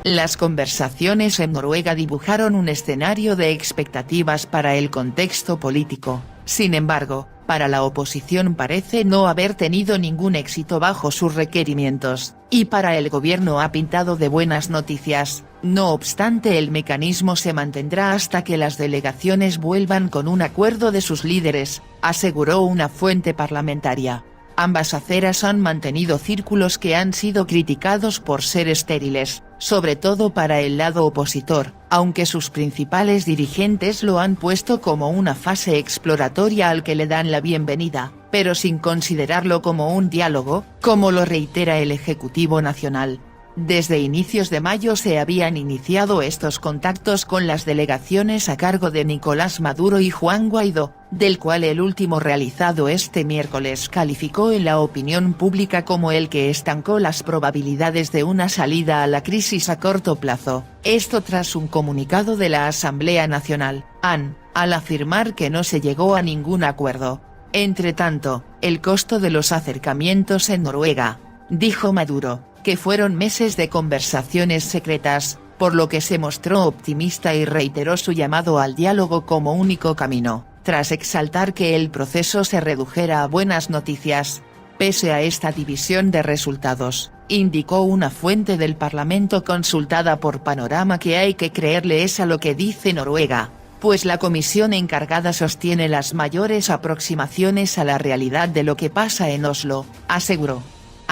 Las conversaciones en Noruega dibujaron un escenario de expectativas para el contexto político. Sin embargo, para la oposición parece no haber tenido ningún éxito bajo sus requerimientos, y para el gobierno ha pintado de buenas noticias. No obstante, el mecanismo se mantendrá hasta que las delegaciones vuelvan con un acuerdo de sus líderes, aseguró una fuente parlamentaria. Ambas aceras han mantenido círculos que han sido criticados por ser estériles, sobre todo para el lado opositor, aunque sus principales dirigentes lo han puesto como una fase exploratoria al que le dan la bienvenida, pero sin considerarlo como un diálogo, como lo reitera el Ejecutivo Nacional. Desde inicios de mayo se habían iniciado estos contactos con las delegaciones a cargo de Nicolás Maduro y Juan Guaidó, del cual el último realizado este miércoles calificó en la opinión pública como el que estancó las probabilidades de una salida a la crisis a corto plazo, esto tras un comunicado de la Asamblea Nacional, AN, al afirmar que no se llegó a ningún acuerdo. Entretanto, el costo de los acercamientos en Noruega, dijo Maduro, que fueron meses de conversaciones secretas, por lo que se mostró optimista y reiteró su llamado al diálogo como único camino, tras exaltar que el proceso se redujera a buenas noticias. Pese a esta división de resultados, indicó una fuente del Parlamento consultada por Panorama que hay que creerle es a lo que dice Noruega, pues la comisión encargada sostiene las mayores aproximaciones a la realidad de lo que pasa en Oslo, aseguró.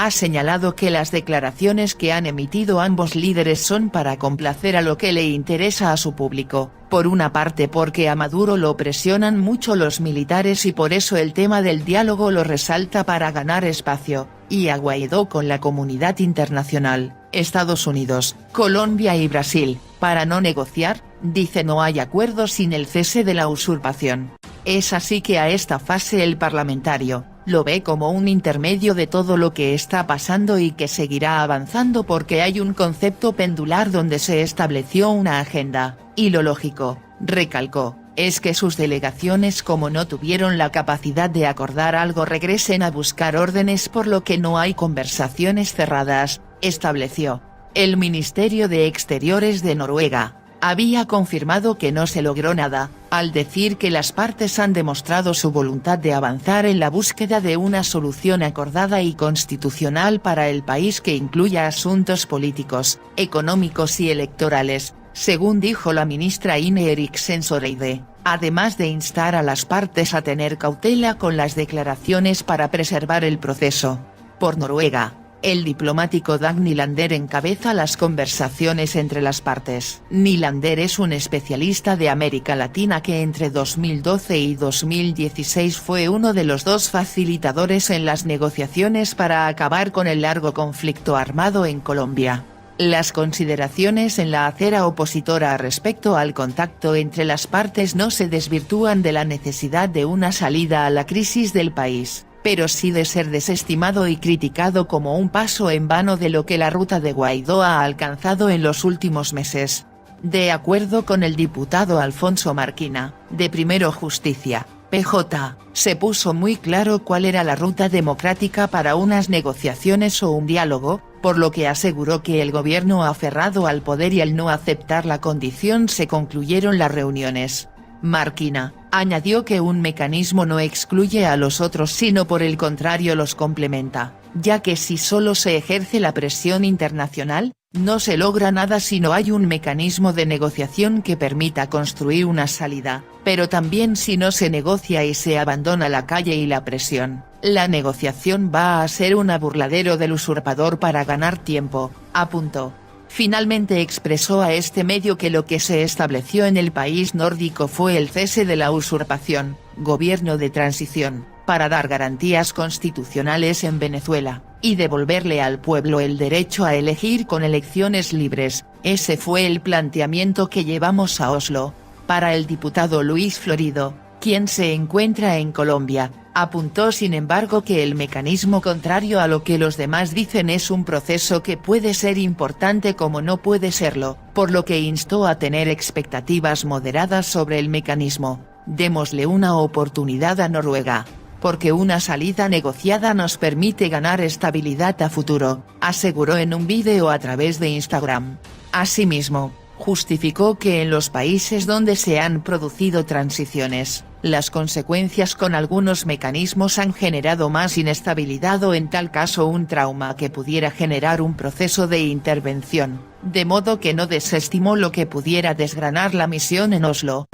Ha señalado que las declaraciones que han emitido ambos líderes son para complacer a lo que le interesa a su público, por una parte porque a Maduro lo presionan mucho los militares y por eso el tema del diálogo lo resalta para ganar espacio, y a Guaidó con la comunidad internacional, Estados Unidos, Colombia y Brasil, para no negociar, dice no hay acuerdo sin el cese de la usurpación. Es así que a esta fase el parlamentario, lo ve como un intermedio de todo lo que está pasando y que seguirá avanzando porque hay un concepto pendular donde se estableció una agenda, y lo lógico, recalcó, es que sus delegaciones como no tuvieron la capacidad de acordar algo regresen a buscar órdenes por lo que no hay conversaciones cerradas, estableció. El Ministerio de Exteriores de Noruega había confirmado que no se logró nada, al decir que las partes han demostrado su voluntad de avanzar en la búsqueda de una solución acordada y constitucional para el país que incluya asuntos políticos, económicos y electorales, según dijo la ministra Ine Eriksen Søreide, además de instar a las partes a tener cautela con las declaraciones para preservar el proceso. Por Noruega, el diplomático Dag Nylander encabeza las conversaciones entre las partes. Nylander es un especialista de América Latina que entre 2012 y 2016 fue uno de los dos facilitadores en las negociaciones para acabar con el largo conflicto armado en Colombia. Las consideraciones en la acera opositora respecto al contacto entre las partes no se desvirtúan de la necesidad de una salida a la crisis del país, pero sí de ser desestimado y criticado como un paso en vano de lo que la ruta de Guaidó ha alcanzado en los últimos meses. De acuerdo con el diputado Alfonso Marquina, de Primero Justicia, PJ, se puso muy claro cuál era la ruta democrática para unas negociaciones o un diálogo, por lo que aseguró que el gobierno aferrado al poder y al no aceptar la condición se concluyeron las reuniones. Marquina añadió que un mecanismo no excluye a los otros sino por el contrario los complementa, ya que si solo se ejerce la presión internacional, no se logra nada si no hay un mecanismo de negociación que permita construir una salida, pero también si no se negocia y se abandona la calle y la presión, la negociación va a ser un burladero del usurpador para ganar tiempo, apuntó. Finalmente expresó a este medio que lo que se estableció en el país nórdico fue el cese de la usurpación, gobierno de transición, para dar garantías constitucionales en Venezuela, y devolverle al pueblo el derecho a elegir con elecciones libres. Ese fue el planteamiento que llevamos a Oslo. Para el diputado Luis Florido, quien se encuentra en Colombia, apuntó sin embargo que el mecanismo contrario a lo que los demás dicen es un proceso que puede ser importante como no puede serlo, por lo que instó a tener expectativas moderadas sobre el mecanismo. Démosle una oportunidad a Noruega, porque una salida negociada nos permite ganar estabilidad a futuro, aseguró en un vídeo a través de Instagram. Asimismo, justificó que en los países donde se han producido transiciones, las consecuencias con algunos mecanismos han generado más inestabilidad o en tal caso un trauma que pudiera generar un proceso de intervención, de modo que no desestimó lo que pudiera desgranar la misión en Oslo.